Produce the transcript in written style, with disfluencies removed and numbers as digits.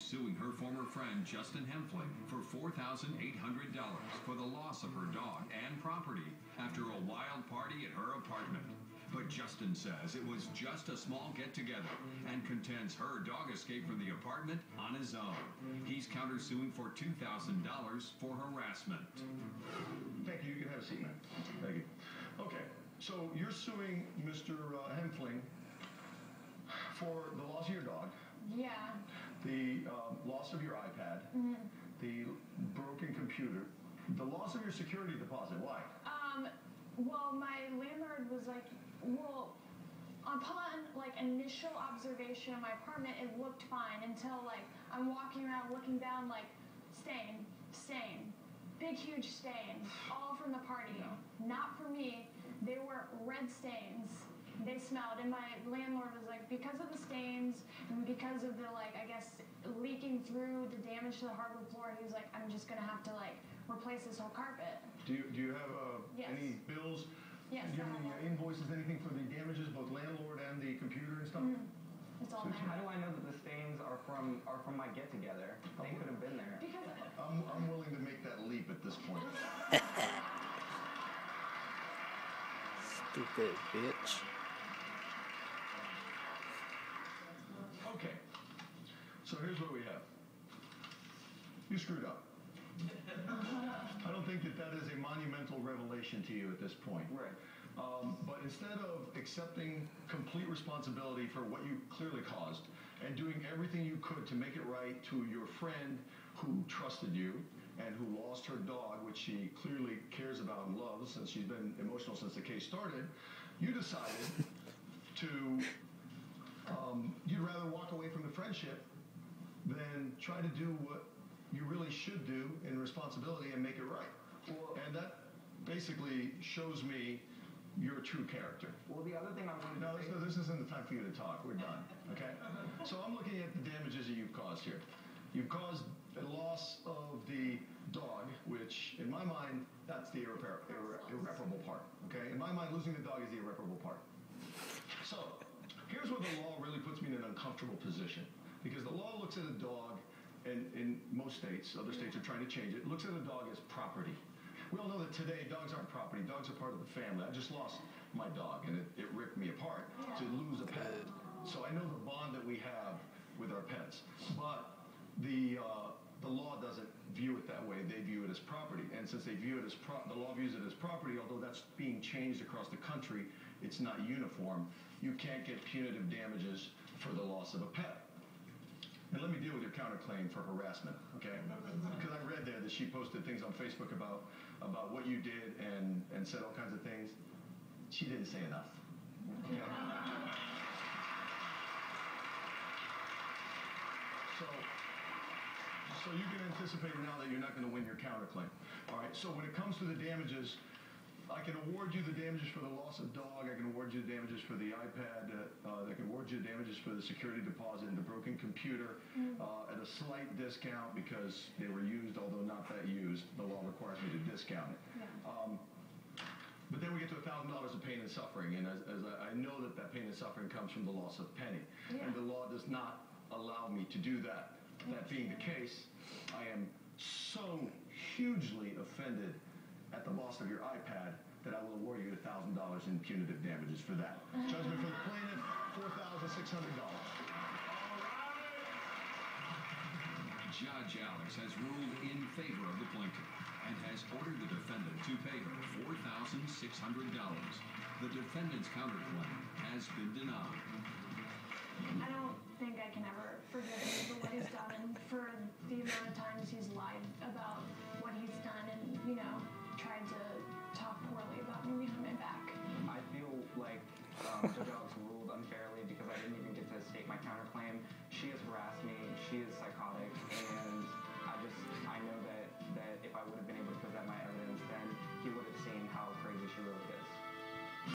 Suing her former friend Justin Hempfling for $4,800 for the loss of her dog and property after a wild party at her apartment. But Justin says it was just a small get-together and contends her dog escaped from the apartment on his own. He's countersuing for $2,000 for harassment. Thank you. You can have a seat, man. Thank you. Okay, so you're suing Mr. Hempfling for the loss of your dog. Yeah. The loss of your iPad. Mm-hmm. The broken computer. The loss of your security deposit. Why? Well, my landlord was like, well, upon initial observation of my apartment, it looked fine until I'm walking around looking down stain, big huge stain, all from the party. No. Not for me. They were red stains. They smelled, and my landlord was like, because of the stains and because of the I guess leaking through the damage to the hardwood floor, he was like, I'm just gonna have to replace this whole carpet. Do you have Yes. any bills? Yes. Do you have any invoices, anything for the damages, both landlord and the computer and stuff? Mm-hmm. It's all So there. How do I know that the stains are from my get together? They could have been there. Because I'm willing to make that leap at this point. Stupid bitch. Okay, so here's what we have. You screwed up. I don't think that is a monumental revelation to you at this point. Right. But instead of accepting complete responsibility for what you clearly caused and doing everything you could to make it right to your friend who trusted you and who lost her dog, which she clearly cares about and loves since she's been emotional since the case started, you decided to you'd rather walk away from the friendship than try to do what you really should do in responsibility and make it right. Well, and that basically shows me your true character. Well, the other thing I wanted No, to say... this isn't the time for you to talk. We're done, okay? So I'm looking at the damages that you've caused here. You've caused the loss of the dog, which, in my mind, that's the irreparable part, okay? In my mind, losing the dog is the irreparable part. So here's where the law really puts me in an uncomfortable position, because the law looks at a dog, and in most states, other states are trying to change it, looks at a dog as property. We all know that today dogs aren't property. Dogs are part of the family. I just lost my dog, and it ripped me apart to lose a pet. So I know the bond that we have with our pets. But the law doesn't view it that way. They view it as property. And since they view it as the law views it as property, although that's being changed across the country, it's not uniform. You can't get punitive damages for the loss of a pet. And let me deal with your counterclaim for harassment, okay? Because I read there that she posted things on Facebook about what you did and said all kinds of things. She didn't say enough, okay? So you can anticipate now that you're not going to win your counterclaim. All right, so when it comes to the damages, I can award you the damages for the loss of dog. I can award you the damages for the iPad. I can award you the damages for the security deposit and the broken computer at a slight discount because they were used, although not that used. The law requires me to discount it. Yeah. But then we get to $1,000 of pain and suffering, and as I know that pain and suffering comes from the loss of Penny, and the law does not allow me to do that. That being the case, I am so hugely offended at the loss of your iPad that I will award you $1,000 in punitive damages for that. Judgment for the plaintiff, $4,600. Judge Alex has ruled in favor of the plaintiff and has ordered the defendant to pay her $4,600. The defendant's counterclaim has been denied. I don't think I can ever forgive him for what he's done and for the amount of times he's lied about what he's done and, tried to talk poorly about me behind my back. I feel like Judge Alex ruled unfairly because I didn't even get to state my counterclaim. She has harassed me. She is psychotic, and I know that if I would have been able to present my evidence, then he would have seen how crazy she really is.